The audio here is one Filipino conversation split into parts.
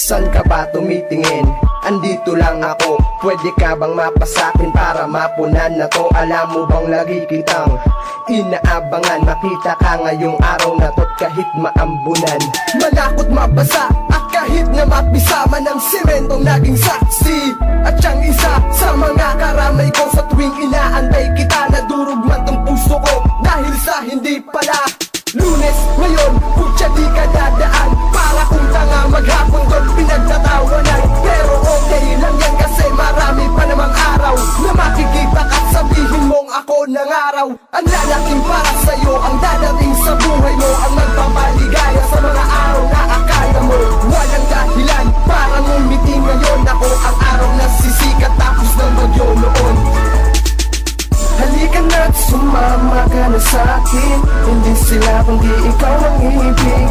San ka ba tumitingin? Andito lang ako. Pwede ka bang mapasakin para mapunan na to? Alam mo bang lagi kitang inaabangan? Makita ka ngayong araw na to't kahit maambunan, malakot mabasa at kahit na mapisama ng sementong naging saksi. At siyang isa sa mga karamay ko sa tuwing inaantay kita. Nadurog man tong puso ko dahil sa hindi pala Lunes ngayon, putya di ka dadaan. Para kung tanga maghapon doon pinagtatawanan. Pero okay lang yan kasi marami pa namang araw na makikita ka't sabihin mong ako nangaraw. Ang lalaking para sa'yo, ang dadating sa buhay mo, ang magpapaligaya sa mga araw na akala mo walang dahilan para ngumiti ngayon. Ako ang araw na sisikat tapos ng bagyo noon. Halika na't sumama ka na sa'kin. Hindi sila kundi ikaw ang ibigin.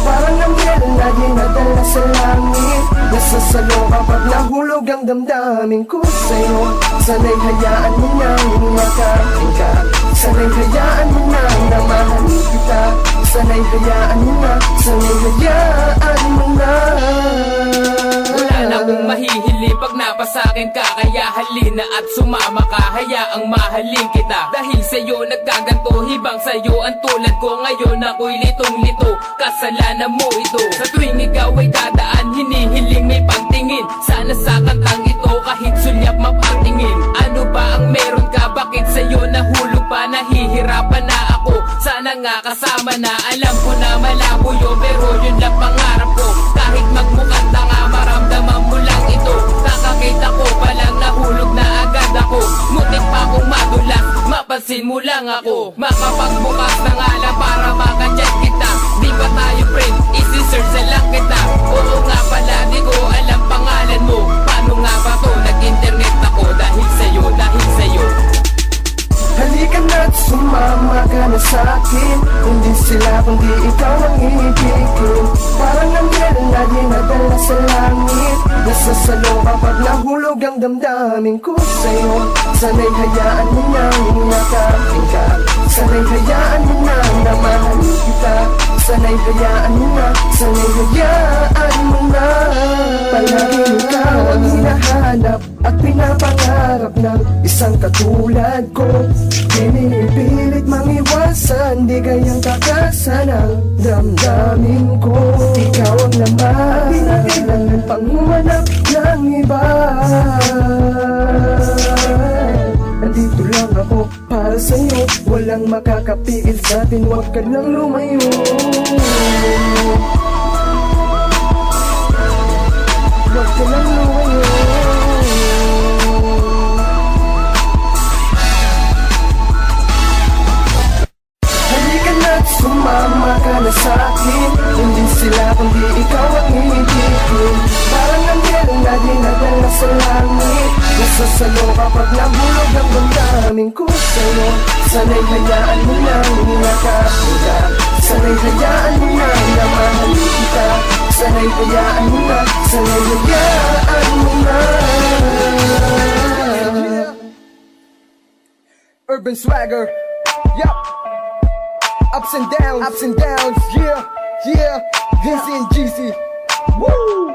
Parang anghel na dinadala sa langit. Nasasalo kapag nahulog ang damdamin ko sa'yo. Sana'y hayaan mo nang umakain ka. Sana'y hayaan mo nang namahalin kita. Sana'y hayaan mo na, sana'y hayaan mo na. Wala na akong mahihili pag napasakin ka. Kaya halina at sumama ka, hayaang mahalin kita. Dahil sa'yo nagkaganto, hibang sa'yo ang tulad ko. Ngayon ako'y litong-lito, kasalanan mo ito. Sa tuwing ikaw ay dadaan, hinihiling may pagtingin. Sana sa kantang ito kahit sulyap mapatingin. Ano ba ang meron ka? Bakit sa'yo nahulog pa? Nahihirapan na ako, sana nga kasama na. Alam ko na malabo yun, pero yun lang pangarap ko. Kahit magmukhang tanga, maramdaman mo lang ito. Kakakita ko palang nahulog na agad ako. Mutik pa akong madulas, mapansin mo lang ako. Makapagbukas na nga lang para makachat kita. Di ba tayo friend? Isi-search na lang kita. Oo nga pala, di ko alam pangalan mo. Paano nga ba to? Nag-internet ako dahil sa'yo, dahil sa'yo. Halika na't sumama ka na sa'kin. Hindi sila kundi ikaw ang ibigin. Parang anghel na dinadala sa langit. Nasasalo kapag nahulog ang damdamin ko sa'yo. Sana'y hayaan mo nang umakain ka. Sana'y hayaan mo nang namahalin kita. Sana'y hayaan mo na, sana'y hayaan mo na. Palaging ikaw ang hinahanap at pinapangarap ng isang katulad ko. Pinipilit mangiwasan, di kayang takasan ang damdamin ko. Ikaw ang naman, di na kailangan pang humanap ng iba. Nandito lang ako para sa'yo. Walang makakapigil sa'tin, huwag ka lang lumayo. Huwag ka lang lumayo. Halika na't sumama ka na sa'kin. Hindi sila kundi ikaw ang ibigin. Parang anghel na dinadala sa langit. Nasasalo kapag nahulog ang damdamin ko sa'yo. Sana'y hayaan mo nang umakain ka. Sana'y hayaan mo nang namahalin kita. Sana'y hayaan mo na, sana'y hayaan mo na. Urban Swagger, yup. Ups and downs, yeah, yeah. Vincy and GC, woo.